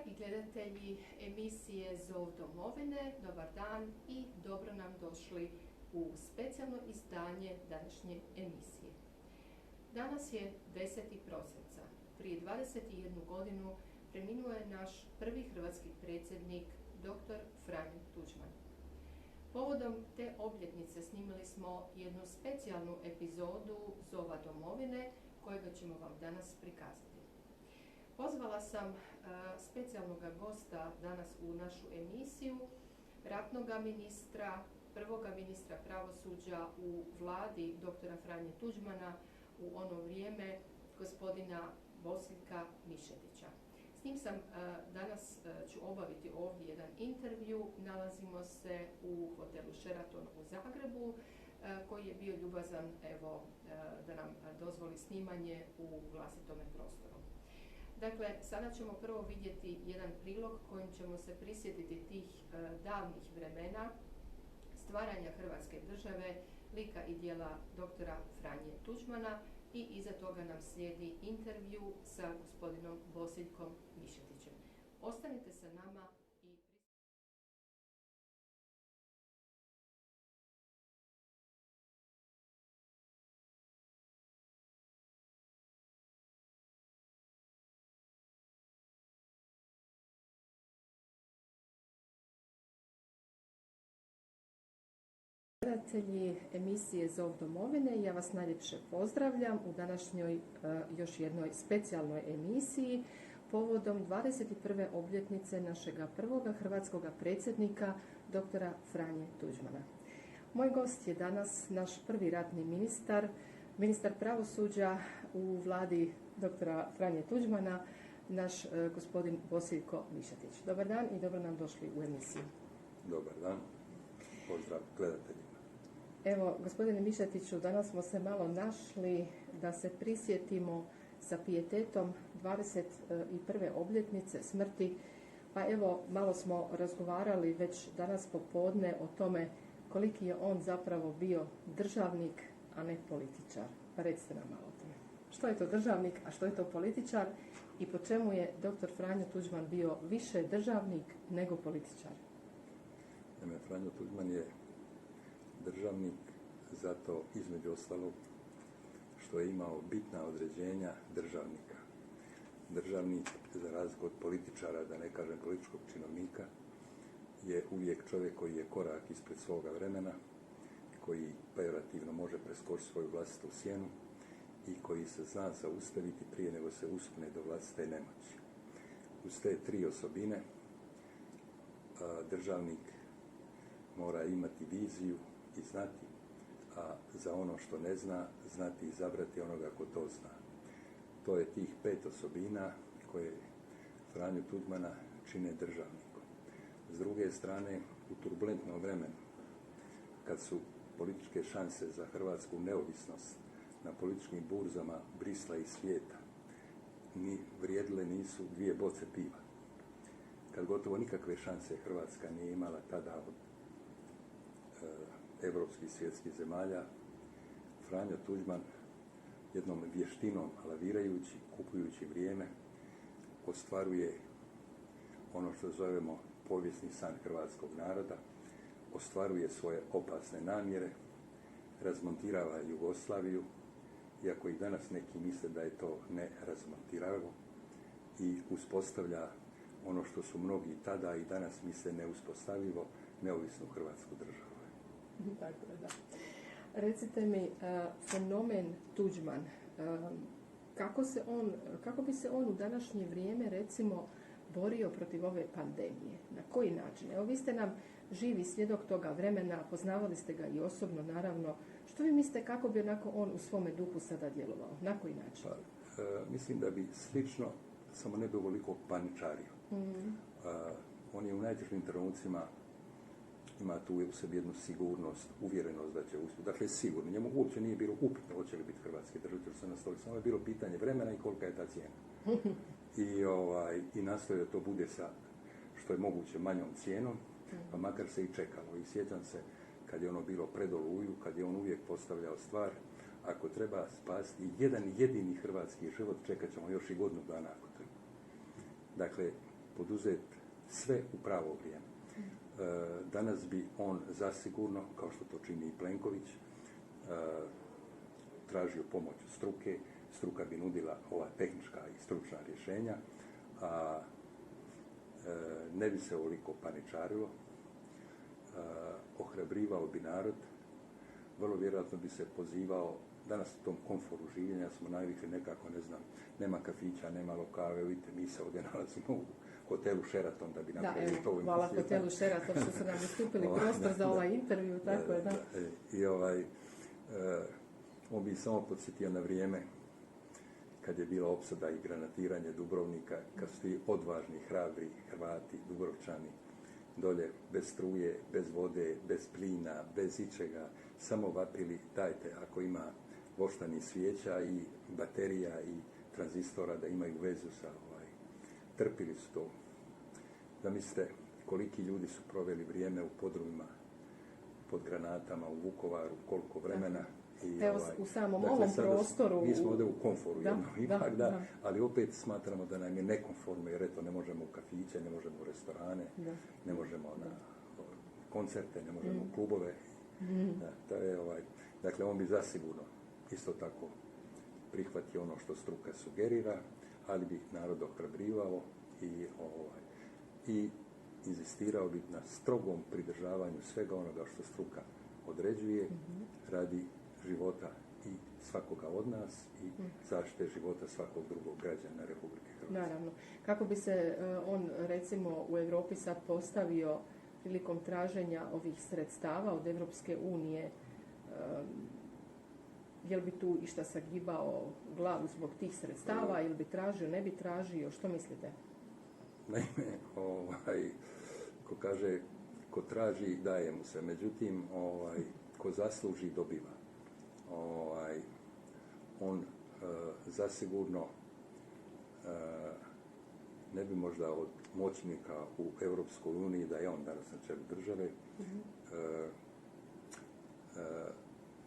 Dragi gledatelji emisije Zov domovine, dobar dan i dobro nam došli u specijalno izdanje današnje emisije. Danas je 10. prosinca. Prije 21 godinu preminuo je naš prvi hrvatski predsjednik, dr. Franjo Tuđman. Povodom te obljetnice snimili smo jednu specijalnu epizodu Zova domovine, kojega ćemo vam danas prikazati. Pozvala sam specijalnog gosta danas u našu emisiju, ratnog ministra, prvoga ministra pravosuđa u vladi dr. Franje Tuđmana u ono vrijeme, gospodina Bosiljka Mišetića. S njim sam danas ću obaviti ovdje jedan intervju. Nalazimo se u hotelu Sheraton u Zagrebu, koji je bio ljubazan da nam dozvoli snimanje u vlastitome prostoru. Dakle, sada ćemo prvo vidjeti jedan prilog kojim ćemo se prisjetiti tih davnih vremena stvaranja Hrvatske države, lika i djela doktora Franje Tuđmana, i iza toga nam slijedi intervju sa gospodinom Bosiljkom Mišetićem. Ostanite sa nama i gledatelji emisije Zov domovine, ja vas najljepše pozdravljam u današnjoj još jednoj specijalnoj emisiji povodom 21. obljetnice našega prvoga hrvatskoga predsjednika, doktora Franje Tuđmana. Moj gost je danas naš prvi ratni ministar pravosuđa u vladi doktora Franje Tuđmana, naš gospodin Bosiljko Mišetić. Dobar dan i dobro nam došli u emisiju. Dobar dan, pozdrav gledateljima. Evo, gospodine Mišetiću, danas smo se malo našli da se prisjetimo sa pijetetom 21. obljetnice smrti. Pa evo, malo smo razgovarali već danas popodne o tome koliki je on zapravo bio državnik, a ne političar. Pa recite nam malo o tome. Što je to državnik, a što je to političar i po čemu je dr. Franjo Tuđman bio više državnik nego političar? Franjo Tuđman je državnik zato, između ostalog, što je imao bitna određenja državnika. Državnik, za razliku od političara, da ne kažem političkog činovnika, je uvijek čovjek koji je korak ispred svoga vremena, koji pejorativno može preskočiti svoju vlastitu sjenu i koji se zna zaustaviti prije nego se uspne do vlastite nemoći. Uz te tri osobine državnik mora imati viziju i znati, a za ono što ne zna, znati i izabrati onoga ko to zna. To je tih 5 osobina koje Franju Tuđmana čine državnikom. S druge strane, u turbulentnom vremenu, kad su političke šanse za hrvatsku neovisnost na političkim burzama Brisla i svijeta vrijedile nisu 2 boce piva. Kad gotovo nikakve šanse Hrvatska nije imala tada od evropskih svjetskih zemalja, Franjo Tuđman jednom vještinom lavirajući, kupujući vrijeme, ostvaruje ono što zovemo povijesni san hrvatskog naroda, ostvaruje svoje opasne namjere, razmontirava Jugoslaviju, iako i danas neki misle da je to ne razmontiravo, i uspostavlja ono što su mnogi tada i danas misle neuspostavivo, neovisnu hrvatsku državu. Tako da. Recite mi, fenomen Tuđman, kako bi se on u današnje vrijeme, recimo, borio protiv ove pandemije? Na koji način? Evo, vi ste nam živi svjedok toga vremena, poznavali ste ga i osobno, naravno. Što vi mislite kako bi onako on u svome duhu sada djelovao? Na koji način? Mislim da bi slično, samo ne bi ovoliko paničario. On je u najtežim trenucima ima tu u sebi jednu sigurnost, uvjerenost da će uspjeti. Dakle, sigurno. Njemu uopće nije bilo upitno hoće li biti hrvatski državitelj, se nastoji. Samo je bilo pitanje vremena i kolika je ta cijena. I nastoji da to bude sa što je moguće manjom cijenom, pa makar se i čekalo. I sjećam se kad je ono bilo pred Oluju, kad je on uvijek postavljao stvar, ako treba spasiti jedan jedini hrvatski život, čekat ćemo još i godinu dana ako treba. Dakle, poduzeti sve u pravo vrijeme. Danas bi on zasigurno, kao što to čini i Plenković, tražio pomoć struke, struka bi nudila ova tehnička i stručna rješenja, a ne bi se ovoliko paničarilo, ohrabrivao bi narod, vrlo vjerojatno bi se pozivao, danas u tom komforu življenja smo navikli nekako, ne znam, nema kafića, nema lokale, vidite, mi se ovdje nalazimo u hotelu Sheraton da bi napravili to. Hvala hotelu Sheraton što su nam ustupili prostor za ovaj intervju, tako je, da. I on bi samo podsjetio na vrijeme kad je bila opsada i granatiranje Dubrovnika, kad su ti odvažni, hrabri Hrvati, Dubrovčani, dolje bez struje, bez vode, bez plina, bez ičega, samo vapili, dajte, ako ima voštanih svijeća i baterija i tranzistora da imaju vezu sa trpili su to. Da mislite koliki ljudi su proveli vrijeme u podrumima, pod granatama, u Vukovaru, koliko vremena. Evo u samom ovom prostoru... Mi smo ovdje u komforu ipak, ali opet smatramo da nam je nekomfortno, jer eto, ne možemo u kafiće, ne možemo u restorane, ne možemo na koncerte, ne možemo u klubove. Dakle, on bi zasigurno isto tako prihvatio ono što struka sugerira, ali bi narod ohrabrivao i inzistirao bi na strogom pridržavanju svega onoga što struka određuje radi života i svakoga od nas i zaštite života svakog drugog građana Republike Hrvatske. Naravno. Kako bi se on, recimo, u Europi sad postavio prilikom traženja ovih sredstava od Evropske unije, je li bi tu išta sagibao glavu zbog tih sredstava ili bi tražio, ne bi tražio, što mislite? Naime, ko kaže, ko traži, daje mu se. Međutim, ko zasluži, dobiva. On zasigurno ne bi možda od moćnika u Europskoj uniji, da je on danas na čelu države,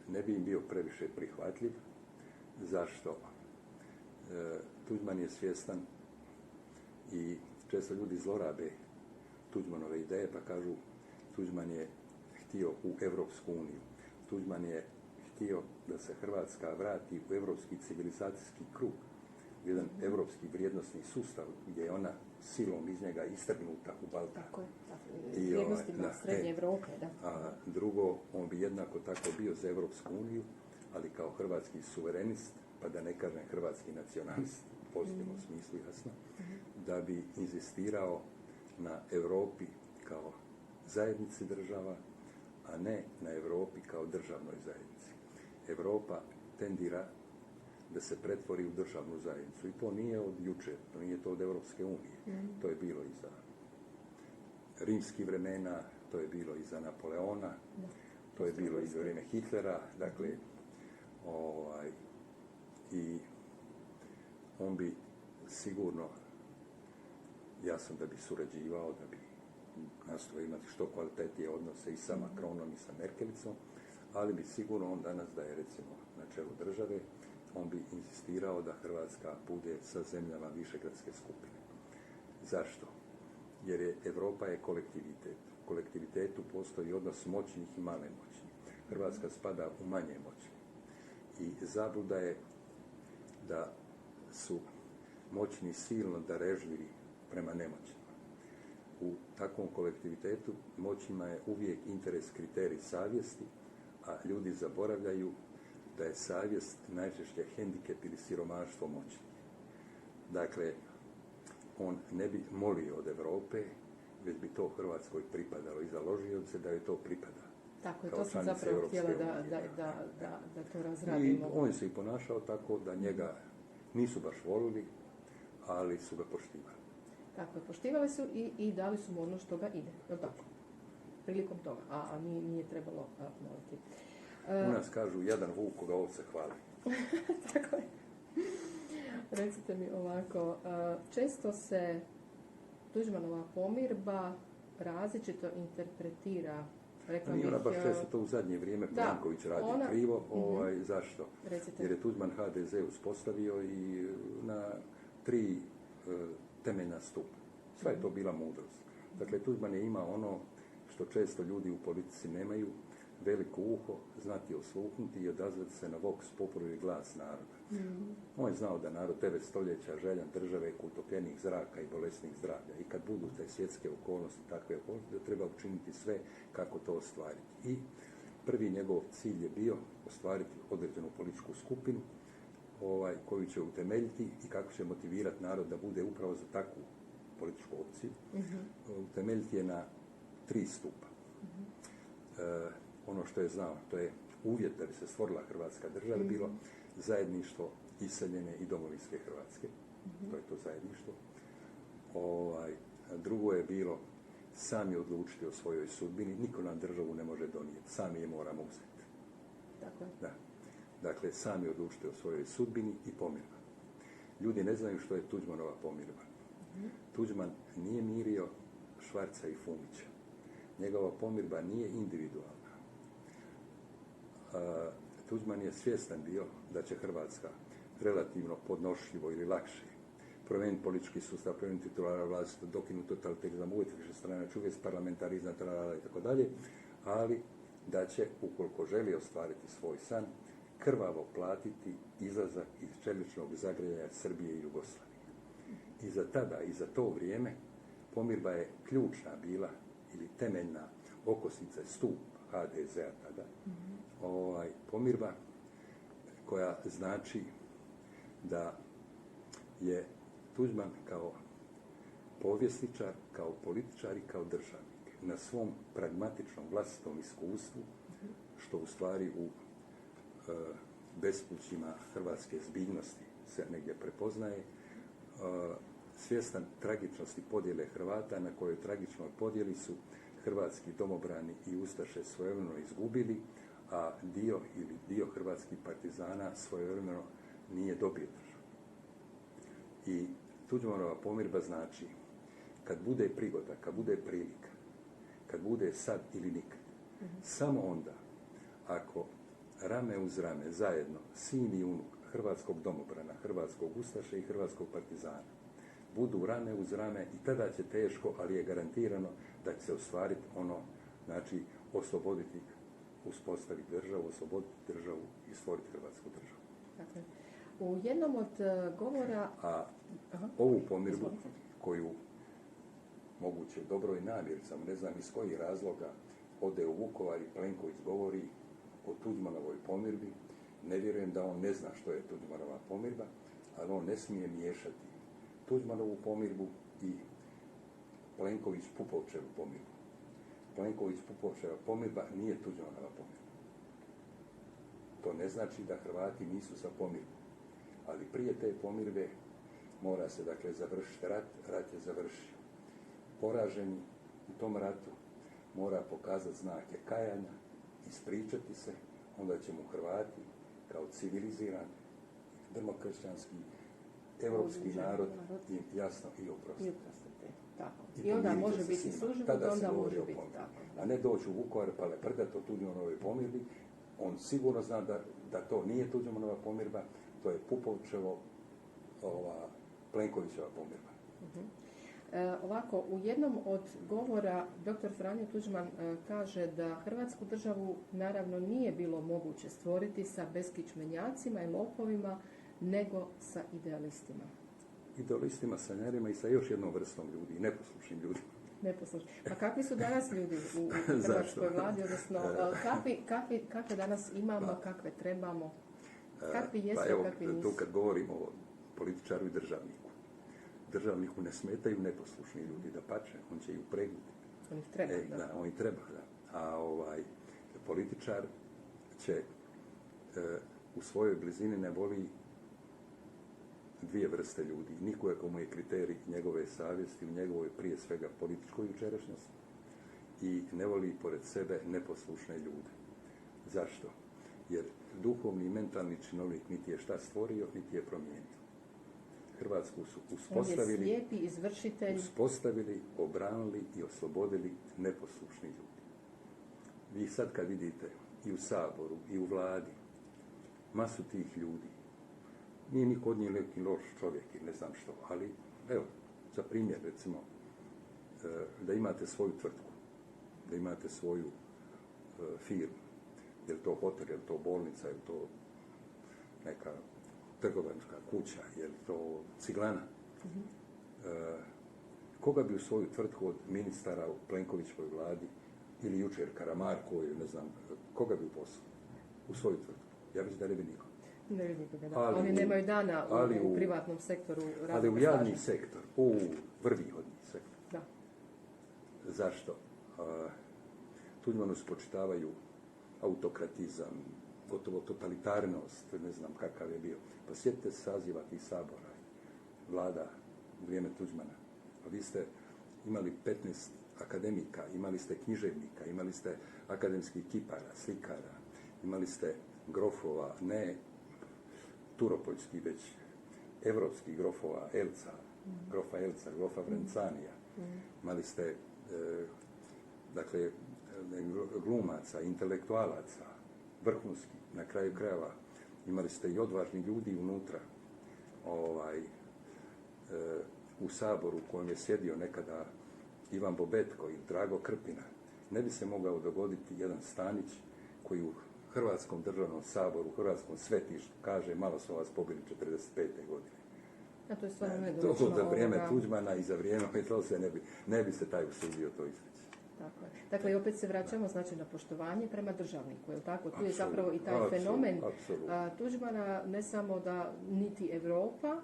ne bi im bio previše prihvatljiv. Zašto? Tuđman je svjestan i često ljudi zlorabe Tuđmanove ideje pa kažu Tuđman je htio u Europsku uniju. Tuđman je htio da se Hrvatska vrati u europski civilizacijski krug, jedan europski vrijednosni sustav gdje je ona silom iz njega istrgnuta u Balkan. Tako je, vrijednostima Srednje Evrope, da. A drugo, on bi jednako tako bio za Europsku uniju, ali kao hrvatski suverenist, pa da ne kažem hrvatski nacionalist, u pozitivnom smislu jasno, da bi inzistirao na Europi kao zajednici država, a ne na Europi kao državnoj zajednici. Europa tendira da se pretvori u državnu zajednicu. I to nije od jučer, to nije to od Europske unije. To je bilo i za rimskih vremena, to je bilo i za Napoleona, to je bilo i za vrijeme Hitlera, dakle, i on bi sigurno, jasno da bi surađivao, da bi nastojao imati što kvalitetnije odnose i sa Macronom i sa Merkelicom, ali bi sigurno on danas da je recimo na čelu države, on bi insistirao da Hrvatska bude sa zemljama Višegradske skupine. Zašto? Jer je Europa je kolektivitet. U kolektivitetu postoji odnos moćnih i male moćnih. Hrvatska spada u manje moćne. I zabluda je da su moćni silno darežljivi prema nemoćnima. U takvom kolektivitetu moćnima je uvijek interes kriterij savjesti, a ljudi zaboravljaju da je savjest najčešće hendikep ili siromaštvo moćnih. Dakle, on ne bi molio od Europe, već bi to Hrvatskoj pripadalo i založio se da joj to pripada. Tako je, to sam zapravo htjela da to razradimo. I on se i ponašao tako da njega nisu baš volili, ali su ga poštivali. Tako je, poštivali su i dali su mu ono što ga ide, je li tako? Prilikom toga, a nije trebalo moliti. U nas kažu, jedan vuk koga ovce hvali. Tako je. Recite mi ovako, često se Tuđmanova pomirba različito interpretira. Nije ona baš često to u zadnje vrijeme Plenković radi krivo. Zašto? Recite. Jer je Tuđman HDZ uspostavio i na 3 temeljna stupa. Sva je to bila mudrost. Dakle, Tuđman je imao ono što često ljudi u politici nemaju, veliko uho, znati osluhnuti i odazvati se na vox populi i glas naroda. On je znao da narod 9 stoljeća željan države, utopljenih zraka i bolesnih zdravlja. I kad budu te svjetske okolnosti, takve okolnosti, da treba učiniti sve kako to ostvariti. I prvi njegov cilj je bio ostvariti određenu političku skupinu koju će utemeljiti i kako će motivirati narod da bude upravo za takvu političku opciju. Utemeljiti je na 3 stupa. Ono što je znao, to je uvjet da bi se stvorila Hrvatska država, bilo zajedništvo iseljene i domovinske Hrvatske. To je to zajedništvo. Drugo je bilo sami odlučiti o svojoj sudbini. Niko nam državu ne može donijeti. Sami je moramo uzeti. Da. Dakle, sami odlučiti o svojoj sudbini i pomirba. Ljudi ne znaju što je Tuđmanova pomirba. Tuđman nije mirio Švarca i Fumića. Njegova pomirba nije individualna. Tuđman je svjestan bio da će Hrvatska relativno podnošljivo ili lakše promijeniti politički sustav, promijeniti titulara vlasti, dokinuti totalitarizam, uvjeti višestranačje, uvjeti parlamentarizam, i tako dalje, ali da će, ukoliko želi ostvariti svoj san, krvavo platiti izlazak iz čeličnog zagrljanja Srbije i Jugoslavije. I za tada, i za to vrijeme, pomirba je ključna bila, ili temeljna okosnica, stup HDZ-a tada, pomirba koja znači da je Tuđman kao povjesničar, kao političar i kao državnik na svom pragmatičnom vlastitom iskustvu, što u stvari u bespućima hrvatske zbiljnosti se negdje prepoznaje, svjestan tragičnosti podjele Hrvata, na kojoj tragičnoj podjeli su hrvatski domobrani i ustaše svojevremeno izgubili, a dio hrvatskih partizana svojevremeno nije dobio državu. I Tuđmanova pomirba znači, kad bude prigoda, kad bude prilika, kad bude sad ili nikad, samo onda, ako rame uz rame, zajedno, sin i unuk hrvatskog domobrana, hrvatskog ustaše i hrvatskog partizana, budu rame uz rame i tada će teško, ali je garantirano da će se ostvariti ono, znači osloboditi, uspostaviti državu, osloboditi državu i stvoriti Hrvatsku državu. Dakle, u jednom od govora... Ovu pomirbu, koju moguće u dobroj namjeri, samo ne znam iz kojih razloga, ode u Vukovar i Plenković govori o Tuđmanovoj pomirbi, ne vjerujem da on ne zna što je Tuđmanova pomirba, ali on ne smije miješati Tuđmanovu pomirbu i Plenković-Pupovčevu pomirbu. Plenković-Pupovčeva pomirba nije Tuđmanova pomirba. To ne znači da Hrvati nisu za pomirbu, ali prije te pomirbe mora se, dakle, završiti rat, rat je završio. Poraženi u tom ratu mora pokazati znake kajanja, ispričati se, onda će mu Hrvati kao civiliziran, demokršćanski, evropski narod i jasno i oprostiti. I onda može biti službeno, onda može biti tako. A ne doći u Vukovar pa leprdati o Tuđmanovoj pomirbi. On sigurno zna da to nije Tuđmanova pomirba, to je Pupovčevo, Plenkovićeva pomirba. Ovako, u jednom od govora dr. Franjo Tuđman kaže da Hrvatsku državu naravno nije bilo moguće stvoriti sa beskičmenjacima i lopovima, nego sa idealistima. Idealistima, sanjarima i sa još jednom vrstom ljudi, neposlušnim ljudima. Neposlušni. Pa kakvi su danas ljudi u Hrvatskoj vladi, odnosno kakve danas imamo, kakve trebamo, kakvi jesu, kakvi nisu? Tu kad govorimo o političaru i državniku, državniku ne smetaju neposlušni ljudi, da pače, on će ih upregnuti. On ih treba, on ih treba, da. A političar će u svojoj blizini ne voli dvije vrste ljudi. Niko je komu je kriterij njegove savjesti, u njegovoj prije svega političkoj jučerašnjosti i ne voli pored sebe neposlušne ljude. Zašto? Jer duhovni i mentalni činovnik niti je šta stvorio, niti je promijenio. Hrvatsku su uspostavili, obranili i oslobodili neposlušni ljudi. Vi sad kad vidite i u Saboru i u vladi masu tih ljudi, nije niko od njih neki loš čovjek ili ne znam što, ali evo, za primjer recimo da imate svoju tvrtku, da imate svoju firmu. Je li to hotel, je li to bolnica, je li to neka trgovačka kuća, je li to ciglana. Koga bi u svoju tvrtku od ministara u Plenkovićevoj vladi ili jučer Karamarko, ne znam, koga bi uposlao u svoju tvrtku? Ja mislim da ne bi niko. Ne bi nikoga, da. Oni nemaju dana u privatnom sektoru. Ali u javni sektor, u vrvihodni sektor. Da. Zašto? Tuđmanu spočitavaju autokratizam, gotovo totalitarnost, ne znam kakav je bio. Pa sjetite se saziva tih sabora, vlada u vrijeme Tuđmana. A vi ste imali 15 akademika, imali ste književnika, imali ste akademskih kipara, slikara, imali ste grofova, ne turopoljski, već evropskih grofova, Elca, grofa Elca, grofa Vrencanija. Imali ste dakle, glumaca, intelektualaca, vrhunski, na kraju krajeva. Imali ste i odvažni ljudi unutra. U Saboru u kojem je sjedio nekada Ivan Bobetko i Drago Krpina, ne bi se mogao dogoditi jedan Stanić koji u Hrvatskom državnom saboru, u Hrvatskom svetištu kaže malo su vas pobili 45. godine. A to je stvarno nedolično. To za vrijeme Tuđmana i za vrijeme to se ne bi se taj usudio to izreći. Tako je. Dakle, i opet se vraćamo znači, na poštovanje prema državniku, je li tako? Tu je zapravo i taj fenomen Tuđmana, ne samo da niti Europa,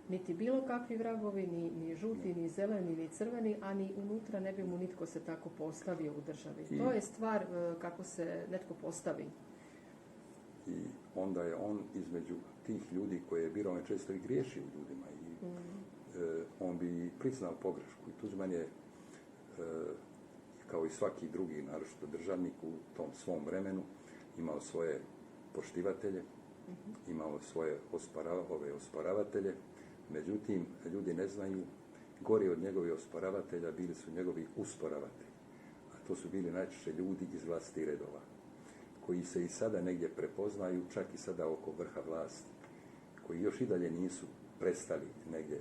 niti bilo kakvi vragovi, ni žuti, ni zeleni, ni crveni, a ni unutra ne bi mu nitko se tako postavio u državi. To je stvar kako se netko postavi. I onda je on između tih ljudi koje je birao, on je često i griješio ljudima i on bi priznao pogrešku. I Tuđman je, kao i svaki drugi, naročito državnik u tom svom vremenu, imao svoje poštivatelje, imao svoje osporavatelje. Međutim, ljudi ne znaju, gori od njegovih osporavatelja bili su njegovi usporavatelji. A to su bili najčešće ljudi iz vlastitih redova, koji se i sada negdje prepoznaju, čak i sada oko vrha vlasti, koji još i dalje nisu prestali negdje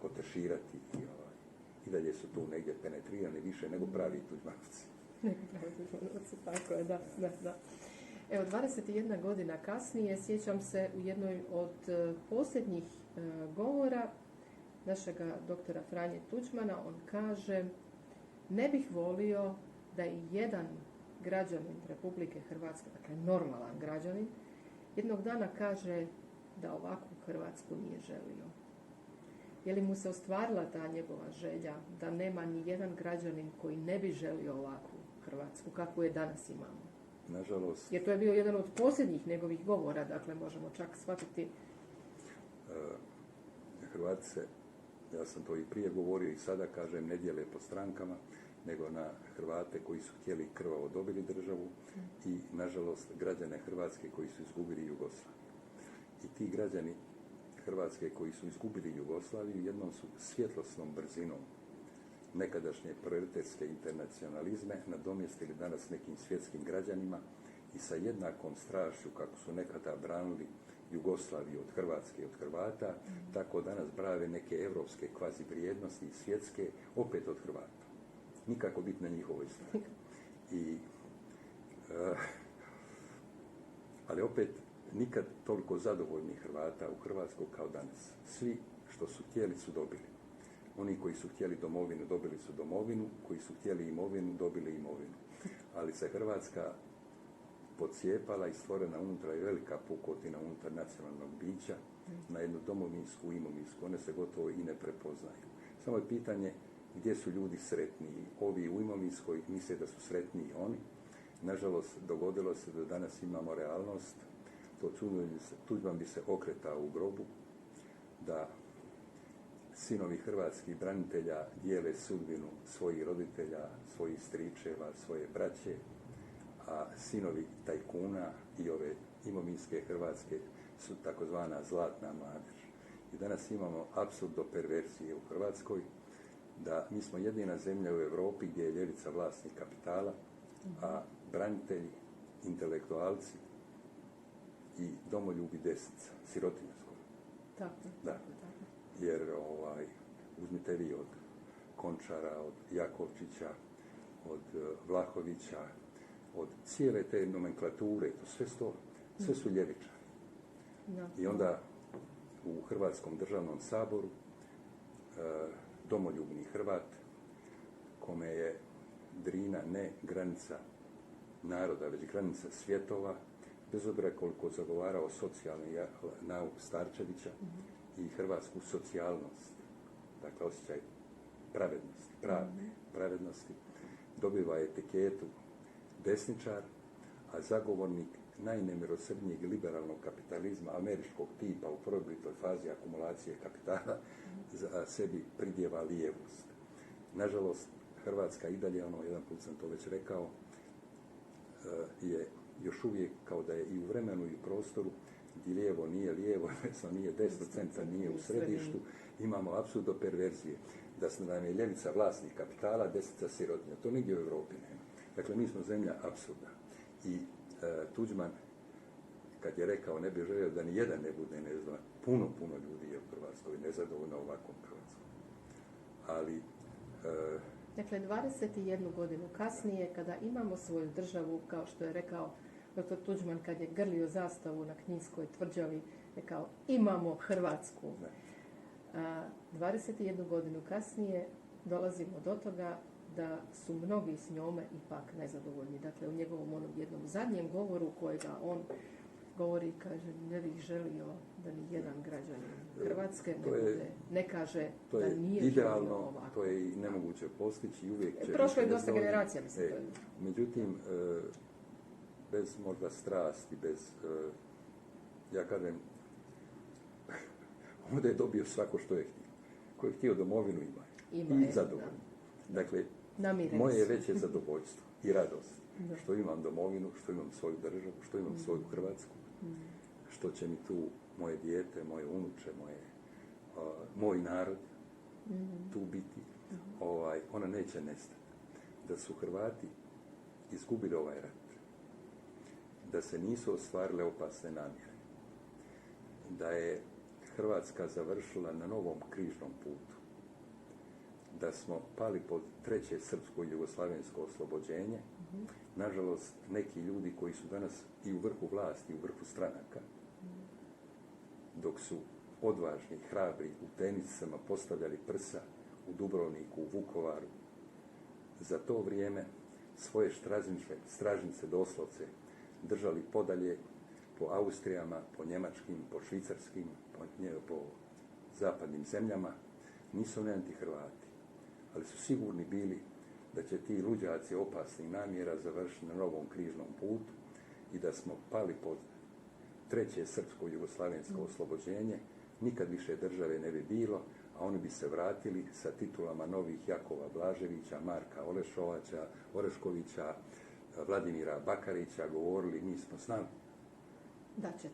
koteširati i dalje su tu negdje penetrirani više nego pravi Tuđmanovci. Nego pravi Tuđmanovci, tako je, da. Evo, 21 godina kasnije, sjećam se u jednoj od posljednjih govora našega doktora Franje Tuđmana, on kaže: ne bih volio da i jedan građanin Republike Hrvatske, dakle normalan građanin, jednog dana kaže da ovakvu Hrvatsku nije želio. Je li mu se ostvarila ta njegova želja da nema ni jedan građanin koji ne bi želio ovakvu Hrvatsku kakvu je danas imamo? Nažalost. Jer to je bio jedan od posljednjih njegovih govora, dakle možemo čak shvatiti. Hrvati se, ja sam to i prije govorio i sada kažem, ne dijele po strankama, nego na Hrvate koji su htjeli krvavo dobili državu i, nažalost, građane Hrvatske koji su izgubili Jugoslaviju. I ti građani Hrvatske koji su izgubili Jugoslaviju jednom su svjetlosnom brzinom nekadašnje prioritetske internacionalizme nadomjestili danas nekim svjetskim građanima i sa jednakom strašću kako su nekada branili Jugoslaviju od Hrvatske i od Hrvata, tako danas brave neke evropske kvazi vrijednosti svjetske opet od Hrvata. Nikako biti na njihovoj strani. Ali opet nikad toliko zadovoljnih Hrvata u Hrvatskoj kao danas. Svi što su htjeli su dobili. Oni koji su htjeli domovinu dobili su domovinu, koji su htjeli imovinu dobili imovinu. Ali se Hrvatska pocijepala i stvorena unutra je velika pukotina unutar nacionalnog bića na jednu domovinsku i imovinsku. One se gotovo i ne prepoznaju. Samo je pitanje gdje su ljudi sretniji. Ovi u imovinskoj misle da su sretniji oni. Nažalost, dogodilo se da danas imamo realnost. Tuđman bi se okretao u grobu, da sinovi hrvatskih branitelja dijele sudbinu svojih roditelja, svojih stričeva, svoje braće, a sinovi tajkuna i ove imovinske Hrvatske su takozvana zlatna mladež. I danas imamo apsurd do perverzije u Hrvatskoj, da mi smo jedina zemlja u Europi gdje je ljevica vlasnik kapitala, a branitelji, intelektualci i domoljubi desnica, sirotinja skoro. Tako. Jer uzmite vi od Končara, od Jakovčića, od Vlahovića, od cijele te nomenklature, sve su ljevičari. I onda u Hrvatskom državnom saboru domoljubni Hrvat, kome je Drina ne granica naroda, već granica svjetova, bez obzira koliko zagovarao socijalni nauk Starčevića i hrvatsku socijalnost, dakle osjećaj pravednosti, pravne pravednosti, dobiva etiketu desničar, a zagovornik najnemilosrdnijeg liberalnog kapitalizma američkog tipa u prvobitnoj fazi akumulacije kapitala za sebi pridjeva lijevost. Nažalost, Hrvatska i dalje, jedan put sam to već rekao, je još uvijek kao da je i u vremenu i u prostoru gdje lijevo nije lijevo, desno nije desno, centar nije u središtu, imamo apsurdo perverzije. Da nam je ljevica vlasnik kapitala, desnica sirotinja. To nigdje u Europi nema. Dakle, mi smo zemlja apsurda. I Tuđman, kad je rekao ne bi želio da ni jedan ne bude nezadovoljan, puno ljudi je u Hrvatskoj nezadovoljno ovakvom Hrvatskom. Ali... Dakle, 21 godinu kasnije, kada imamo svoju državu, kao što je rekao dr. Tuđman, kad je grlio zastavu na Kninskoj tvrđavi, rekao imamo Hrvatsku. 21 godinu kasnije dolazimo do toga da su mnogi s njome ipak nezadovoljni. Dakle, u njegovom onom jednom zadnjem govoru kojega on govori, kaže, ne bih želio da ni jedan građanin Hrvatske ne kaže da nije idealno, želio ovako. to je i nemoguće postići i uvijek će... Prošlo je dosta generacija, mislim. Međutim, bez možda strasti, bez... ja kažem, onda je dobio svako što je htio. Ko je htio domovinu ima i zadovoljno. Dakle, moje je veće zadovoljstvo i radost. Što imam domovinu, što imam svoju državu, što imam svoju Hrvatsku, što će mi tu moje dijete, moje unuče, moj narod tu biti. Ona neće nestati. Da su Hrvati izgubili ovaj rat, da se nisu ostvarile opasne namjere, da je Hrvatska završila na novom križnom putu, da smo pali pod treće srpsko i jugoslavensko oslobođenje. Nažalost, neki ljudi koji su danas i u vrhu vlasti, i u vrhu stranaka, dok su odvažni, hrabri, u tenisama postavljali prsa u Dubrovniku, u Vukovaru, za to vrijeme svoje stražnice doslovce držali podalje po Austrijama, po njemačkim, po švicarskim, po zapadnim zemljama, nisu oni anti-Hrvati, ali su sigurni bili da će ti luđaci opasnih namjera završiti na novom križnom putu i da smo pali pod treće srpsko-jugoslavensko oslobođenje, nikad više države ne bi bilo, a oni bi se vratili sa titulama novih Jakova Blaževića, Marka Oreškovića, Vladimira Bakarića, govorili, mi smo znali.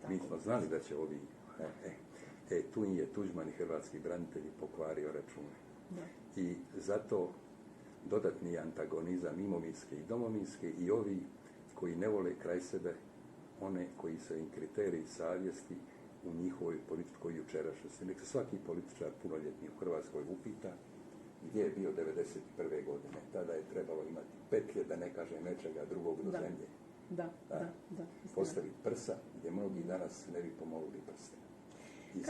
Mi smo znali da će ovi... tu im je Tuđman i hrvatski branitelji pokvario račune. I zato dodatni antagonizam imovinske i domovinske i ovi koji ne vole kraj sebe, one koji su im kriteriji savjesti u njihovoj političkoj jučerašnjosti. Nek se svaki političar punoljetni u Hrvatskoj upita gdje je bio 1991. godine. Tada je trebalo imati petlje, da ne kaže nečega drugog do zemlje. Postaviti prsa gdje mnogi danas ne bi pomogli prste. I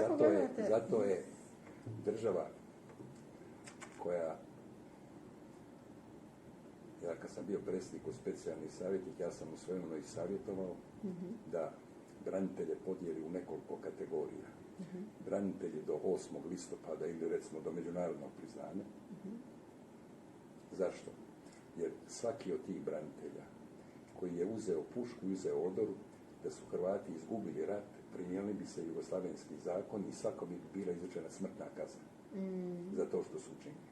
zato je država koja... Ja kad sam bio predsjednik u specijalni savjetnik, ja sam u svojemu i savjetovao da branitelje podijeli u nekoliko kategorija. Branitelji do 8. listopada ili recimo do međunarodnog priznanja. Zašto? Jer svaki od tih branitelja koji je uzeo pušku i uzeo odoru, da su Hrvati izgubili rat, primijenili bi se jugoslavenski zakon i svako bi bila izrečena smrtna kazna za to što su učinili.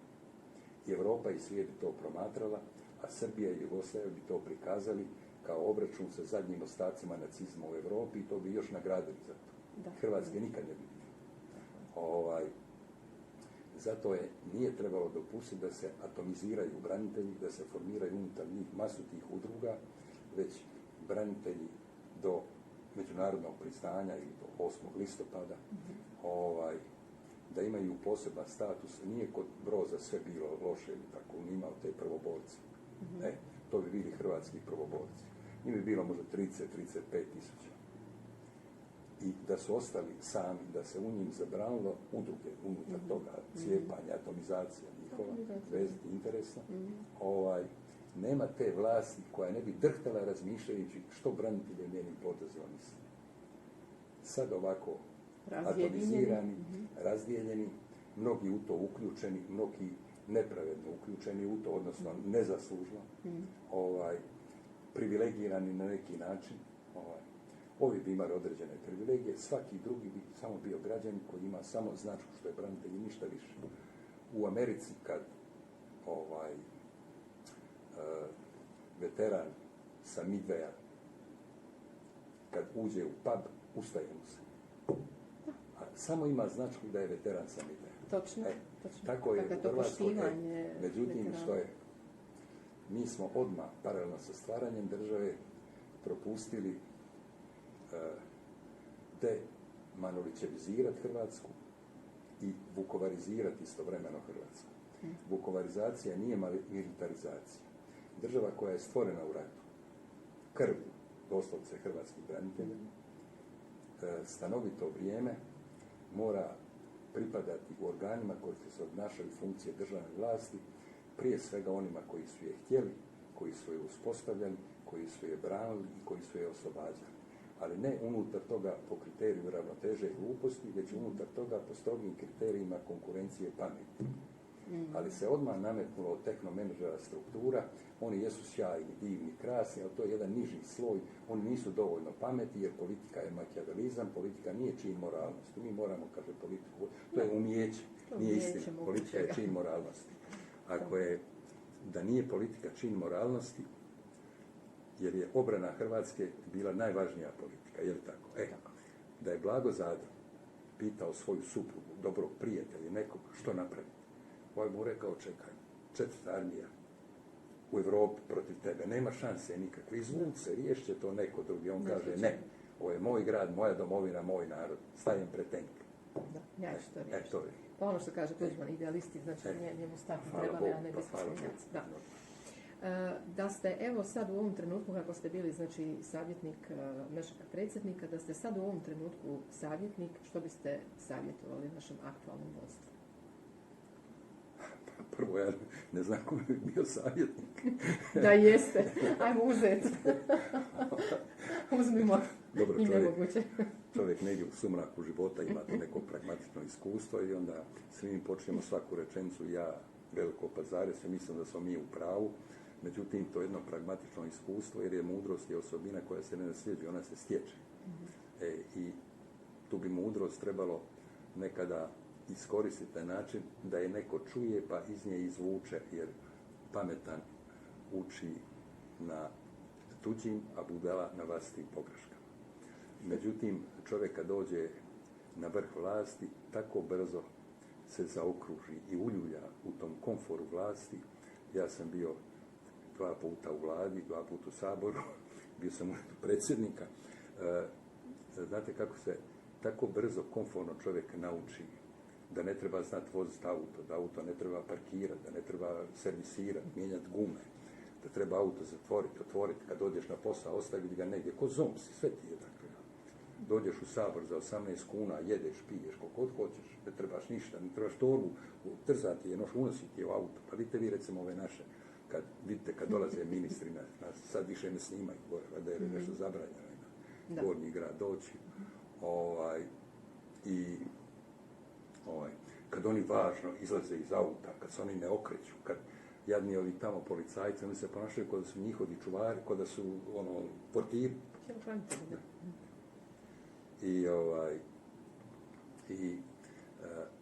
I Europa i svijet bi to promatrala, a Srbija i Jugoslavija bi to prikazali kao obračun sa zadnjim ostacima nacizma u Europi i to bi još nagradili za to. Hrvatske nikad ne bi bilo. Zato nije trebalo dopustiti da se atomiziraju branitelji, da se formiraju unutar njih masu tih udruga, već branitelji do međunarodnog priznanja ili do 8. listopada da imaju poseban status. Nije kod Broza sve bilo loše ili tako, on imao te prvoborce. To bi bili hrvatski prvoborci. Njih bi bilo možda 30-35 tisuća. I da su ostali sami, da se u njim zabranilo udruge unutar toga, cijepanja, atomizacija njihova, bez interesa, nema te vlasti koja ne bi drhtala razmišljajući što branitelji o njenim potezima misle. Sad ovako atomizirani, razdijeljeni, mnogi u to uključeni, mnogi nepravedno uključeni u to, odnosno nezaslužno, privilegirani na neki način. Ovi bi imali određene privilegije, svaki drugi bi samo bio građanin koji ima samo značku što je branitelj i ništa više. U Americi kad veteran sa Midwaya kad uđe u pub, ustaje mu se. A samo ima značku da je veteran sa Midwaya. Točno. Tako je dakle, u Hrvatskoj. Međutim, veterana. što je? Mi smo odmah, paralelno sa stvaranjem države, propustili demanoličevizirati Hrvatsku i vukovarizirati istovremeno Hrvatsku. Vukovarizacija nije militarizacija. Država koja je stvorena u ratu, krvlju, doslovce hrvatskih branitelja, stanovito vrijeme mora pripadati u organima koji se obnašaju funkcije državne vlasti, prije svega onima koji su je htjeli, koji su je uspostavljali, koji su je branili i koji su je oslobađali. Ali ne unutar toga po kriteriju ravnoteže i gluposti, već unutar toga po strogim kriterijima konkurencije pameti. Ali se odmah nametnulo od tehnomenadžera struktura, oni jesu sjajni, divni, krasni, ali to je jedan niži sloj, oni nisu dovoljno pameti jer politika je makiavelizam, politika nije čin moralnosti. Mi moramo, kaže politiku, to je umijeće, nije istina, politika je čin moralnosti. Ako je da nije politika čin moralnosti, jer je obrana Hrvatske bila najvažnija politika, je li tako? Da je Blago Zadro pitao svoju suprugu, dobrog prijatelja, nekog, što napraviti? Ovaj mu rekao, čekaj, 4. armija u Europi protiv tebe, nema šanse nikakve, izvuci se, riješće to neko drugi. On kaže, ne, ovo je moj grad, moja domovina, moj narod, stajem pred tenk. Ja ću to riješiti. To je. Pa ono što kaže Tuđman, idealisti, znači njemu stati trebali, a ne bismislenjaci. Da ste, evo sad u ovom trenutku, kako ste bili, znači, savjetnik našeg predsjednika, da ste sad u ovom trenutku savjetnik, što biste savjetovali našem aktualnom vodstvu? Prvo, ja ne znam ko bi bio savjetnik. Da jeste, ajmo uzeti. Uzmimo. Dobro, i nemoguće. Čovjek negdje u sumraku života ima to neko pragmatično iskustvo i onda svi mi počnemo svaku rečenicu ja veliko pazare, svi mislim da smo mi u pravu. Međutim, to je jedno pragmatično iskustvo jer je mudrost i osobina koja se ne nasljeđuje, ona se stječe. I tu bi mudrost trebalo nekada iskoristiti na način da je neko čuje pa iz nje izvuče, jer pametan uči na tuđim, a budala na vlastitim pogreškama. Međutim, čovjek kad dođe na vrh vlasti, tako brzo se zaokruži i uljulja u tom komforu vlasti. Ja sam bio 2 puta u vladi, 2 puta u Saboru, bio sam u predsjednika. Znate kako se tako brzo, komforno čovjek nauči da ne treba znati voziti auto, da auto ne treba parkirati, da ne treba servisirati, mijenjati gume, da treba auto zatvoriti, otvoriti, kad dođeš na posao, ostaviti ga negdje, ko zombi, sve ti je dakle. Dođeš u Sabor za 18 kuna, jedeš, piješ, koliko hoćeš, ne trebaš ništa, ne trebaš torbu, trzati je, unositi je u auto. Pa vidite vi recimo ove naše, kad dolaze ministri, sad više ne snimaju gore, da je nešto zabranjeno na Gornji grad doći. Kad oni važno izlaze iz auta, kad se oni ne okreću, kad jadni ovi tamo policajci, oni se ponašaju kod da su njihovi čuvari, kod da su portiri. I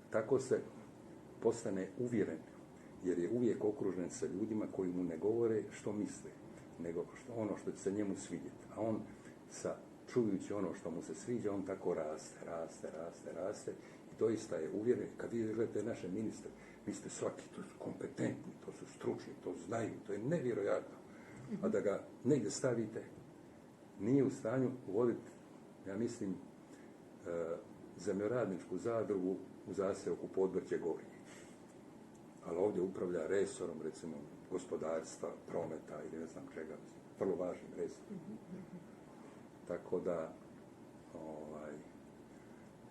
tako se postane uvjeren, jer je uvijek okružen sa ljudima koji mu ne govore što misle, nego ono što će se njemu svidjeti. A on, čujući ono što mu se sviđa, on tako raste. I doista je uvjeren, kad vi gledate naše ministre, vi ste svaki, to su kompetentni, to su stručni, to znaju, to je nevjerojatno. A da ga negdje stavite, nije u stanju voditi, ja mislim, zemljoradničku zadrugu u zaseoku podvrđe Gornje. Ali ovdje upravlja resorom, recimo, gospodarstva, prometa ili ne znam čega, vrlo važnim resorom. Tako da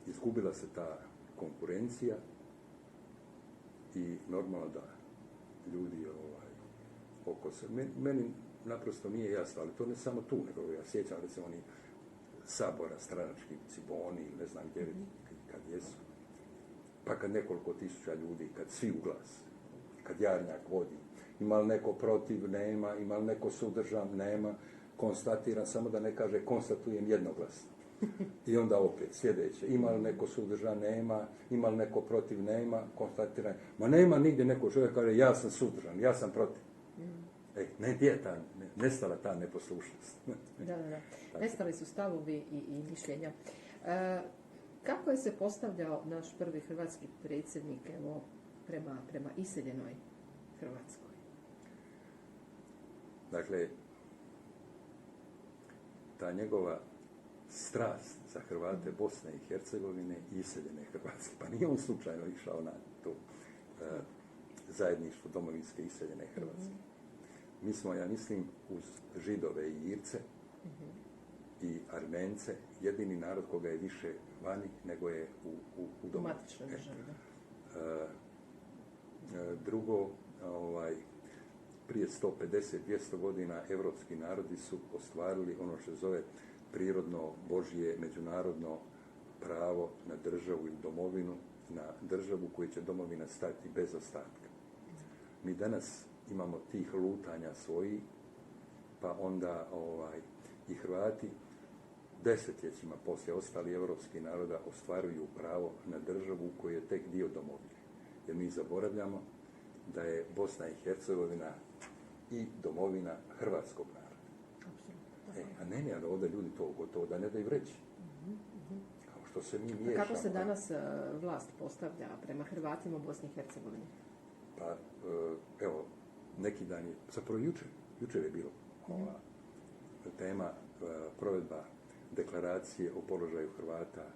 izgubila se ta konkurencija i normalno da ljudi oko se. Meni naprosto nije jasno, ali to ne samo tu, nego ja sjećam recimo oni sabora, stranački ciboni, ne znam gdje, kad jesu. Pa kad nekoliko tisuća ljudi, kad svi u glas, kad jarnjak vodi, ima li neko protiv, nema, ima li neko suzdržan, nema, konstatiram, samo da ne kaže konstatujem jednoglasno. I onda opet sljedeće, ima li neko suzdržan, nema, ima li neko protiv, nema, konstatiram, ma nema nigdje neko čovjek kaže ja sam suzdržan, ja sam protiv. Nestala ta neposlušnost. Da. Nestali su stavovi i mišljenja. Kako je se postavljao naš prvi hrvatski predsjednik prema iseljenoj Hrvatskoj? Dakle, ta njegova strast za Hrvate Bosne i Hercegovine i iseljene Hrvatske. Pa nije on slučajno išao na to zajedništvo domovinske iseljene Hrvatske. Mi smo, ja mislim, uz Židove i Irce i Armence jedini narod koga je više vani nego je u matičnoj državi. Drugo, prije 150-200 godina evropski narodi su ostvarili ono što se zove prirodno, božje, međunarodno pravo na državu ili domovinu, na državu koju će domovina stati bez ostatka. Mi danas imamo tih lutanja svojih, pa onda i Hrvati desetljećima poslije ostali evropskih naroda ostvaruju pravo na državu koji je tek dio domovine. Jer mi zaboravljamo da je Bosna i Hercegovina i domovina hrvatskog naroda. A ne, ali ovdje ljudi to gotovo da ne daju reći. Kao što se mi miješamo. Kako se danas vlast postavlja prema Hrvatima u Bosni i Hercegovini? Pa, evo, neki dan je, zapravo jučer je bilo tema provedba deklaracije o položaju Hrvata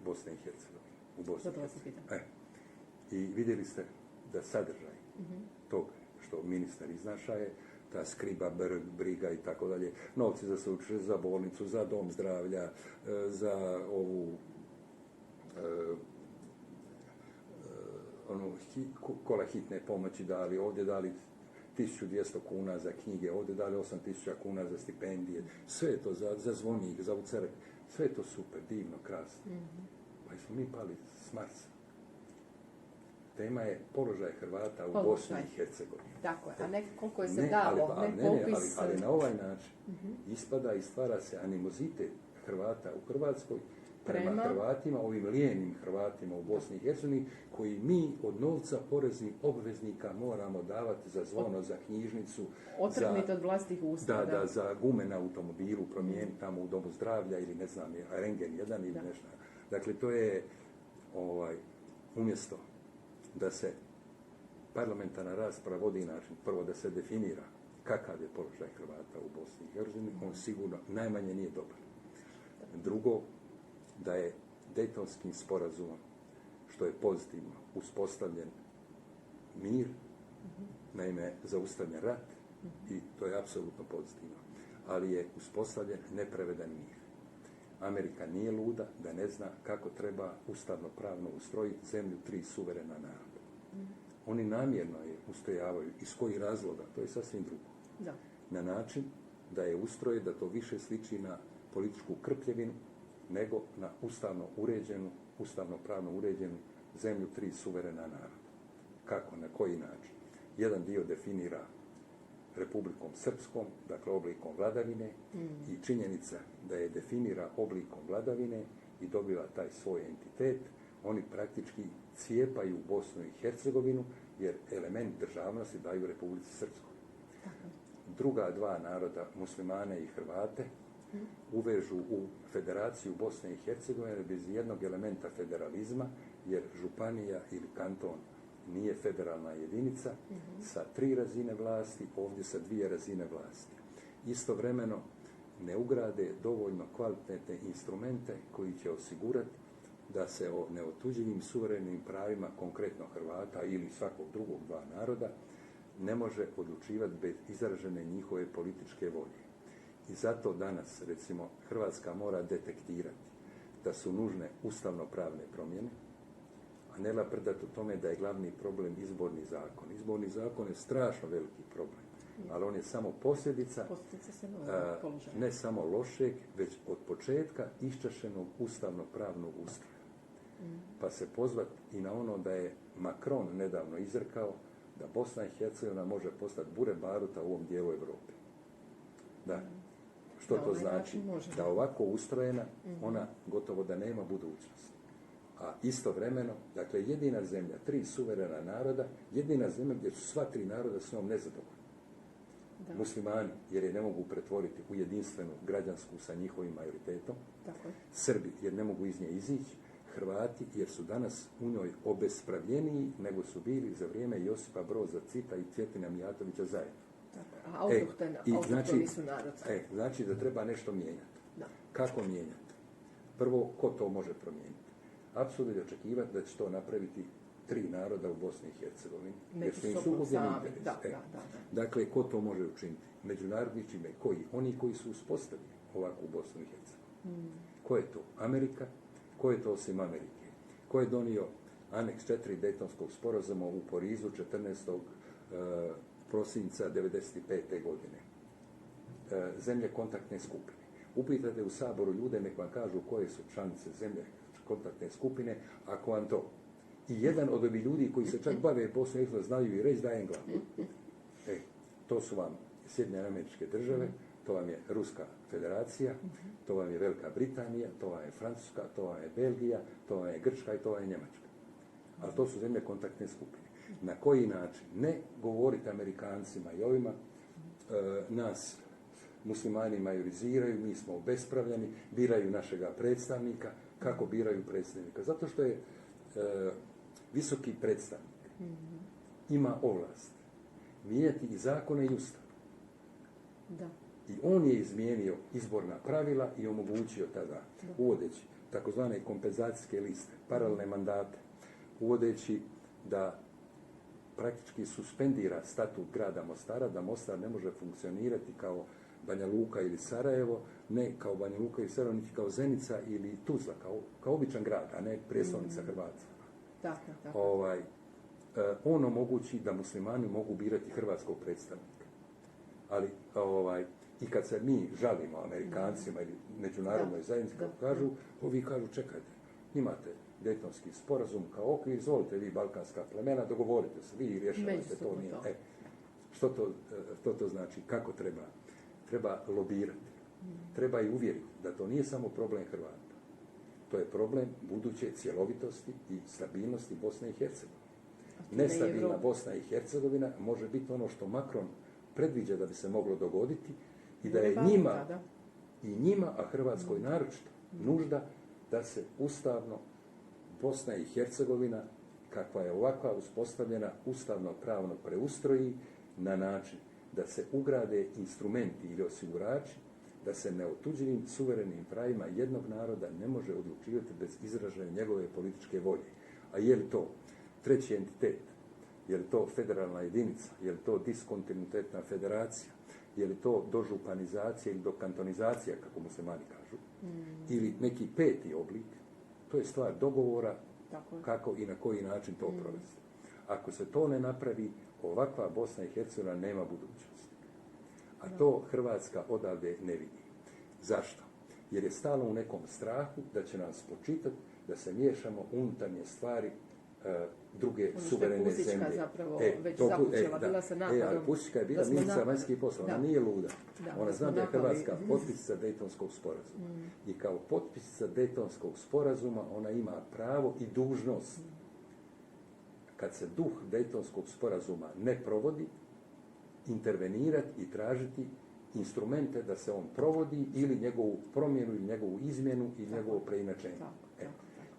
Bosne i Hercegovine. U Bosni i Hercegovini. I vidjeli ste da sadržaj tog što ministar iznaša je ta skriba, briga i tako dalje, novci za sveučilište, za bolnicu, za dom zdravlja, za ovu kola hitne pomoći dali, ovdje dali 1200 kuna za knjige, ovdje dali 8000 kuna za stipendije, sve je to za zvonik, za u crkvi, sve je to super, divno, krasno. Pa smo mi pali s Marsa. Tema je položaj Hrvata u Bosni i Hercegovini. Tako je, a ne koliko je se dalo, ali na ovaj način ispada i stvara se animozitet Hrvata u Hrvatskoj prema Hrvatima, ovim lijenim Hrvatima u Bosni i Hercegovini, koji mi od novca poreznih obveznika moramo davati za zvono, za knjižnicu, otrgniti od vlastih usta. Da, za gume na automobilu promijeniti tamo u domu zdravlja ili ne znam, rengen jedan ili nešto. Dakle, to je umjesto da se parlamentarna rasprava vodi način, prvo da se definira kakav je položaj Hrvata u Bosni i Hercegovini, on sigurno najmanje nije dobar. Drugo, da je Dejtonskim sporazumom, što je pozitivno, uspostavljen mir, naime zaustavljen rat, i to je apsolutno pozitivno, ali je uspostavljen nepravedan mir. Amerika nije luda da ne zna kako treba ustavno-pravno ustrojiti zemlju 3 suverena naroda. Oni namjerno je ustrojavaju. Iz kojih razloga? To je sasvim drugo. Da. Na način da je ustroje da to više sliči na političku krpljevinu nego na ustavno-pravno uređenu zemlju 3 suverena naroda. Kako? Na koji način? Jedan dio definira Republikom Srpskom, dakle oblikom vladavine, i činjenica da je definira oblikom vladavine i dobila taj svoj entitet, oni praktički cijepaju Bosnu i Hercegovinu, jer element državnosti daju Republici Srpskoj. Druga dva naroda, muslimane i Hrvate, uvežu u federaciju Bosne i Hercegovine bez jednog elementa federalizma, jer županija ili kanton nije federalna jedinica, sa 3 razine vlasti, ovdje sa 2 razine vlasti. Istovremeno ne ugrade dovoljno kvalitetne instrumente koji će osigurati da se o neotuđivim suverenim pravima, konkretno Hrvata ili svakog drugog dva naroda, ne može odlučivati bez izražene njihove političke volje. I zato danas, recimo, Hrvatska mora detektirati da su nužne ustavno-pravne promjene, a ne laprdati u tome da je glavni problem izborni zakon. Izborni zakon je strašno veliki problem, ali on je samo posljedica ne samo lošeg, već od početka iščašenog ustavno-pravnog ustroja. Pa se pozvati i na ono da je Macron nedavno izrekao da Bosna i Hercegovina može postati bure baruta u ovom dijelu Europe. Da. Što to znači? Da ovako ustrojena, ona gotovo da nema budućnosti. A istovremeno, dakle, jedina zemlja, 3 suverena naroda, jedina zemlja gdje su sva 3 naroda s njom nezadovoljni. Da. Muslimani, jer je ne mogu pretvoriti u jedinstvenu građansku sa njihovim majoritetom. Tako. Srbi, jer ne mogu iz nje izići. Hrvati, jer su danas u njoj obespravljeniji nego su bili za vrijeme Josipa Broza Tita i Cvjetina Mijatovića zajedno. A autohtoni su narod. Znači da treba nešto mijenjati. Da. Kako mijenjati? Prvo, ko to može promijeniti? Apsolutno je očekivati da će to napraviti 3 naroda u Bosni i Hercegovini. Jer su im sukobljeni interes. Dakle, ko to može učiniti? Međunarodni čime? Koji? Oni koji su uspostavili ovakvu Bosnu i Hercegovinu. Ko je to? Amerika? Ko je to osim Amerike? Ko je donio aneks 4 Dejtonskog sporazuma u Parizu 14. prosinca 1995. godine? Zemlje kontaktne skupine. Upitajte u Saboru ljude, nek vam kažu koje su članice zemlje kontaktne skupine, ako vam to. I jedan od ovih ljudi koji se čak bave Bosnom i Hercegovinom znaju i reći dajem glavu. To su vam Sjedinjene Američke Države, to vam je Ruska Federacija, to vam je Velika Britanija, to vam je Francuska, to vam je Belgija, to vam je Grčka i to vam je Njemačka. Ali to su zemlje kontaktne skupine. Na koji način? Ne govoriti Amerikancima i ovima, nas muslimani majoriziraju, mi smo obespravljeni, biraju našega predstavnika. Kako biraju predstavnika? Zato što je visoki predstavnik ima ovlast mijenjati i zakone i ustav. Da. I on je izmijenio izborna pravila i omogućio tada, uvodeći takozvane kompenzacijske liste, paralelne mandate, uvodeći da praktički suspendira statut grada Mostara, da Mostar ne može funkcionirati kao Banja Luka ili Sarajevo, ne kao Banja Luka ili Sarajevo, niti kao Zenica ili Tuzla, kao običan grad, a ne prijestolnica Hrvatska. On omogući da muslimani mogu birati hrvatskog predstavnika. Ali i kad se mi žalimo Amerikancima ili međunarodnoj zajednici, ovi kažu čekajte, imate Dejtonski sporazum kao okvir, izvolite vi balkanska plemena, dogovorite se, vi rješavate to. Nije. Što to znači? Kako treba? Treba lobirati. Treba i uvjeriti da to nije samo problem Hrvata. To je problem buduće cjelovitosti i stabilnosti Bosne i Hercegovine. Nestabilna Bosna i Hercegovina može biti ono što Macron predviđa da bi se moglo dogoditi i da je njima, a Hrvatskoj naročito, nužda da se ustavno Bosna i Hercegovina, kakva je ovakva uspostavljena, ustavno pravno preustroji na način da se ugrade instrumenti ili osigurači, da se neotuđivim suverenim pravima jednog naroda ne može odlučivati bez izražaja njegove političke volje. A je li to treći entitet? Je li to federalna jedinica? Je li to diskontinuitetna federacija? Je li to dožupanizacija ili dokantonizacija, kako muslimani kažu? Ili neki peti oblik? To je stvar dogovora kako i na koji način to provesti. Ako se to ne napravi, ovakva Bosna i Hercegovina nema budućnosti. A to Hrvatska odavde ne vidi. Zašto? Jer je stalno u nekom strahu da će nas spočitati da se miješamo unutarnje stvari druge suverene zemlje. Već započela, bila sa napadom. Ali Pusićka je bila ministrica vanjskih poslova, ona nije luda. Ona zna da je Hrvatska potpisnica Dejtonskog sporazuma. I kao potpisnica Dejtonskog sporazuma ona ima pravo i dužnost, kad se duh Dejtonskog sporazuma ne provodi, intervenirati i tražiti instrumente da se on provodi ili njegovu promjenu ili njegovu izmjenu i njegovo preinačenje.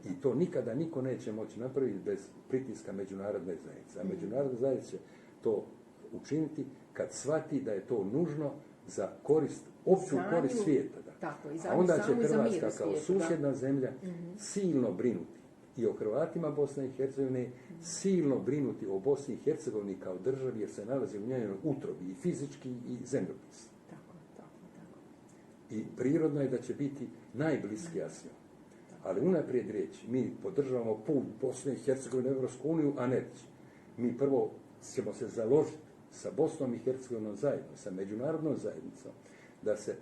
I to nikada niko neće moći napraviti bez pritiska međunarodne zajednice. A međunarodna zajednica će to učiniti kad shvati da je to nužno za korist opću korist svijeta. Da. Tako, a onda će samu i za mir Hrvatska u kao svijetu, susjedna zemlja silno brinuti i o Hrvatima Bosne i Hercegovine, silno brinuti o Bosni i Hercegovini kao državi jer se nalazi u njenoj utrobi i fizički i zemljopis. Tako. I prirodno je da će biti najbliskija s njom. Ali unaprijed reći, mi podržavamo put Bosne i Hercegovine u Europsku uniju, a ne reći. Mi prvo ćemo se založiti sa Bosnom i Hercegovinom zajedno, sa međunarodnom zajednicom, da se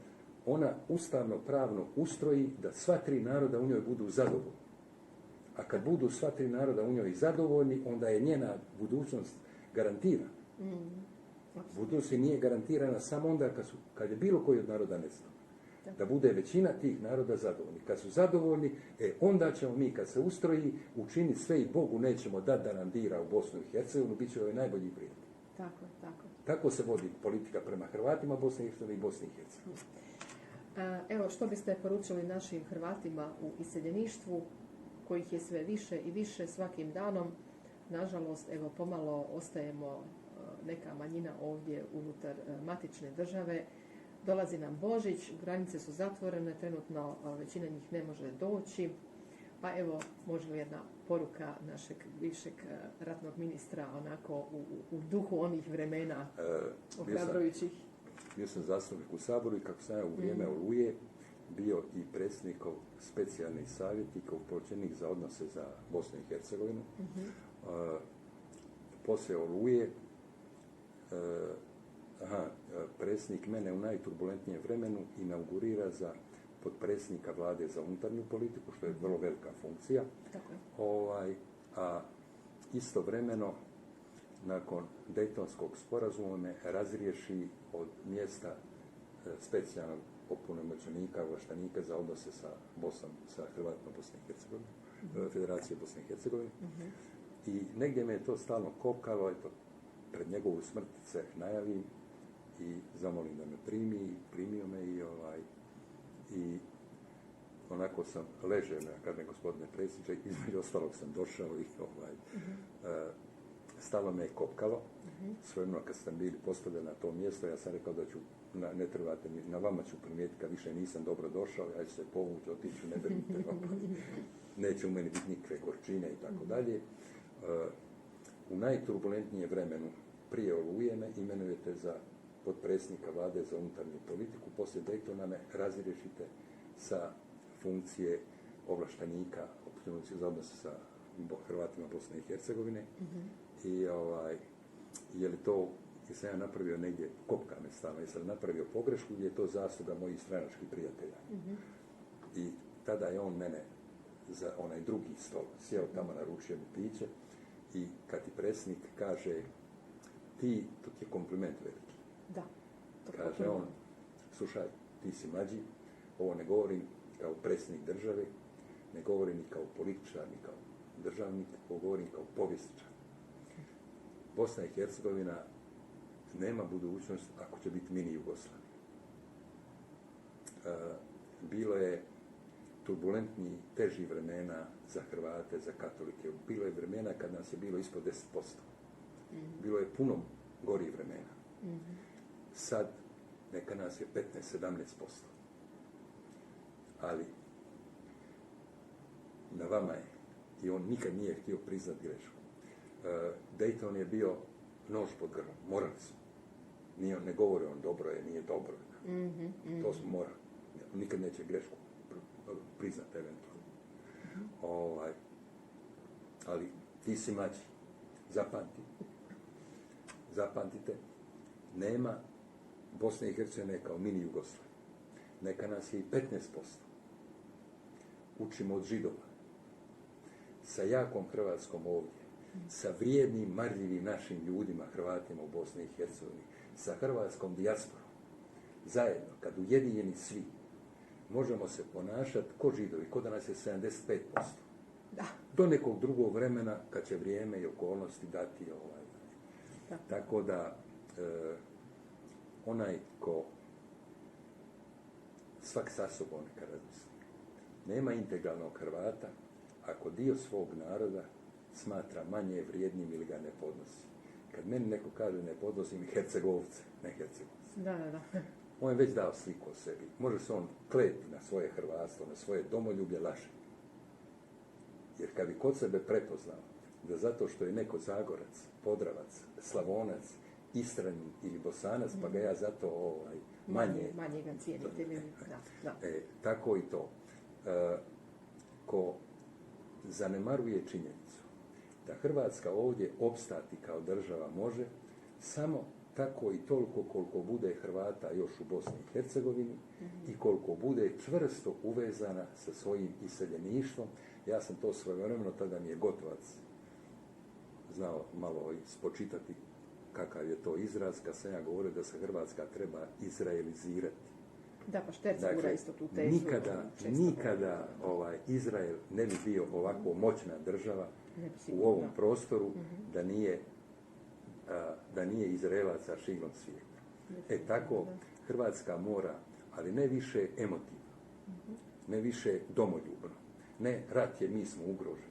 ona ustavno pravno ustroji, da sva tri naroda u njoj budu zadovoljni. A kad budu sva tri naroda u njoj zadovoljni, onda je njena budućnost garantirana. Budućnost nije garantirana samo onda kad je bilo koji od naroda nestao. Da bude većina tih naroda zadovoljni. Kad su zadovoljni, onda ćemo mi, kad se ustroji, učiniti sve i Bogu nećemo dati da nam dira u Bosnu i Hercegovinu, bit će ovaj najbolji prijatelj. Tako se vodi politika prema Hrvatima Bosne i Hercegovine i Bosni i Hercegovine. Evo, što biste poručili našim Hrvatima u iseljeništvu, kojih je sve više i više svakim danom? Nažalost, evo, pomalo ostajemo neka manjina ovdje unutar matične države. Dolazi nam Božić, granice su zatvorene, trenutno većina njih ne može doći. Pa evo, može li jedna poruka našeg bivšeg ratnog ministra onako u duhu onih vremena ohrabrujućih? Bio sam zastupnik u Saboru i kako sam ja u vrijeme Oluje bio i predsjednikov specijalni savjetnik, upućenik za odnose za Bosnu i Hercegovinu. Poslije Oluje predsjednik mene u najturbulentnijem vremenu inaugurira za potpredsjednika vlade za unutarnju politiku, što je vrlo velika funkcija. A istovremeno, nakon Dejtonskog sporazuma, me razriješi od mjesta specijalnog opunomoćenika, ovlaštenika za odnose sa Hrvatima Bosne i Hercegovine, Federacije Bosne i Hercegovine. I negdje me je to stalno kopkalo, eto, pred njegovu smrt se najavim i zamolim da me primio me i onako sam ležeo kad me gospodine predsjedniče, između ostalog sam došao i stalo me je kopkalo. Svojedno kad sam bili postavljeni na to mjesto, ja sam rekao da ću, ne trebate mi, na vama ću primijetiti kad više nisam dobro došao, ja ću se povući, otiću, ne brinite, neće u meni biti nikakve gorčine i tako dalje. U najturbulentnijem vremenu prije Oluje me imenujete za potpredsjednika vlade za unutarnju politiku, poslije Daytona me razriješite sa funkcije ovlaštenika za odnose sa Hrvatima Bosne i Hercegovine. I je li to, jesam ja napravio negdje, kopka me stalno, jesam napravio pogrešku ili je to zasluga mojih stranačkih prijatelja. I tada je on mene za onaj drugi stol sjeo tamo, naručio mi piće i kad ti predsjednik kaže ti, to ti je kompliment veliki. Da. Kaže on, slušaj, ti si mlađi, ovo ne govorim kao predsjednik države, ne govorim ni kao političar, ni kao državnik, ovo govorim kao povjesničar. Bosna i Hercegovina nema budućnost ako će biti mini Jugoslavija. Bilo je turbulentni, teži vremena za Hrvate, za katolike. Bilo je vremena kad nas je bilo ispod 10%. Bilo je puno gorih vremena. Sad neka nas je 15-17%. Ali na vama je, i on nikad nije htio priznati grešku. Dayton je bio nož pod grlom, morali smo. Ne govori on dobro je, nije dobro. To smo morali. Nikad neće grešku priznati eventualno. Ali ti si mlađi. Zapamtite, nema Bosne i Hercegovine kao mini Jugoslavije. Neka nas je i 15%. Učimo od Židova. Sa jakom Hrvatskom ovdje. Sa vrijednim, marljivim našim ljudima, Hrvatima u Bosni i Hercegovini. Sa hrvatskom dijasporom. Zajedno, kad ujedinjeni svi, možemo se ponašati ko Židovi, ko da nas je 75%. Da. Do nekog drugog vremena, kad će vrijeme i okolnosti dati Da. Tako da onaj ko svak sa sobom neka razmisli. Nema integralnog Hrvata ako dio svog naroda smatra manje vrijednim ili ga ne podnosi. Kad meni neko kaže ne podnosim Hercegovce, ne Hercegovce. Da. on je već dao sliku o sebi. Može se on kleti na svoje hrvatstvo, na svoje domoljublje, laže. Jer kad bi kod sebe prepoznao da zato što je neko Zagorac, Podravac, Slavonac, Istranin ili Bosanac, pa ga ja zato manje ga cijenite. Tako i to. Ko zanemaruje činjenicu da Hrvatska ovdje opstati kao država može samo tako i toliko koliko bude Hrvata još u Bosni i Hercegovini i koliko bude čvrsto uvezana sa svojim iseljeništvom. Ja sam to svojevremeno, tada mi je Gotovac znao malo spočitati kakav je to izraz, kad sam ja govorio da se Hrvatska treba izraelizirati. Da, pa Šterc gura isto tu tezu. Nikada Izrael ne bi bio ovako moćna država u ovom prostoru da nije Izraelaca širom svijeta. Tako Hrvatska mora, ali ne više emotivno, ne više domoljubno, ne rat je, mi smo ugroženi,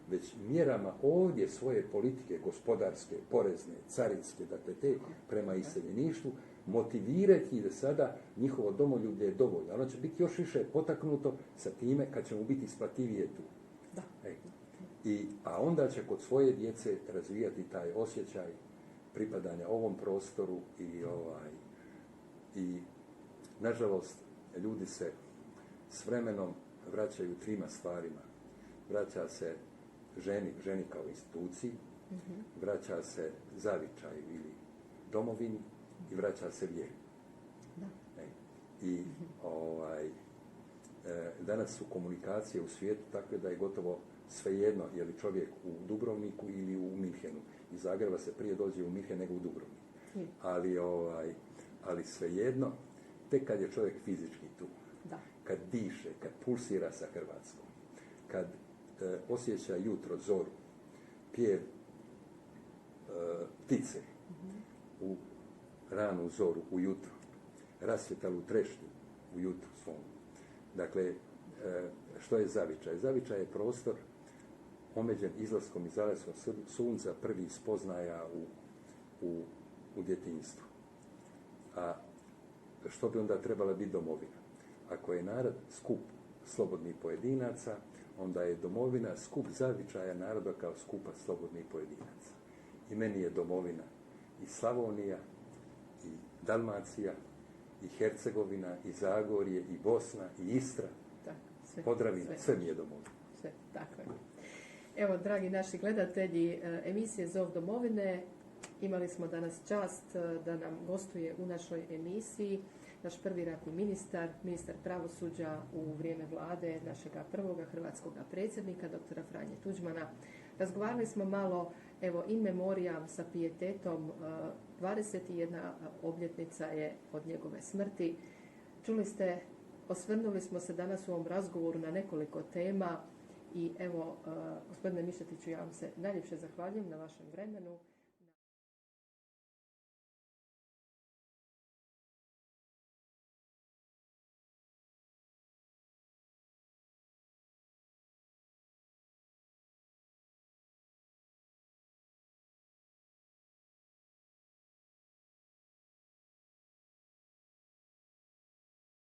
već mjerama ovdje svoje politike, gospodarske, porezne, carinske, dakle te prema iseljeništvu, motivirati da sada njihovo domoljublje je dovoljno. Ono će biti još više potaknuto sa time kad ćemo biti isplativije tu. A onda će kod svoje djece razvijati taj osjećaj pripadanja ovom prostoru i nažalost ljudi se s vremenom vraćaju trima stvarima. Vraća se ženi kao instituciji, vraća se zavičaju ili domovini i vraća se vjeri. I danas su komunikacije u svijetu takve da je gotovo svejedno je li čovjek u Dubrovniku ili u Minhenu. Iz Zagreba se prije dođe u Minhen nego u Dubrovnik. Ali svejedno, tek kad je čovjek fizički tu, kad diše, kad pulsira sa Hrvatskom, kad osjeća jutro, zoru, pjev ptice u ranu zoru, ujutro, rasvjetalu trešnju ujutro svom. Dakle, što je zavičaj? Zavičaj je prostor omeđen izlaskom i zalaskom sunca, prvi spoznaja u djetinjstvu. A što bi onda trebala biti domovina? Ako je narod skup slobodnih pojedinaca, onda je domovina skup zavičaja naroda kao skupa slobodnih pojedinaca. I meni je domovina i Slavonija, i Dalmacija, i Hercegovina, i Zagorje, i Bosna, i Istra, Podravina, sve mi je domovina. Sve, tako je. Evo, dragi naši gledatelji emisije Zov domovine, imali smo danas čast da nam gostuje u našoj emisiji naš prvi ratni ministar pravosuđa u vrijeme vlade našega prvoga hrvatskoga predsjednika, doktora Franje Tuđmana. Razgovarali smo malo, evo, in memoriam sa pijetetom, 21. obljetnica je od njegove smrti. Čuli ste, osvrnuli smo se danas u ovom razgovoru na nekoliko tema i evo, gospodine Mišetiću, ja vam se najljepše zahvaljujem na vašem vremenu.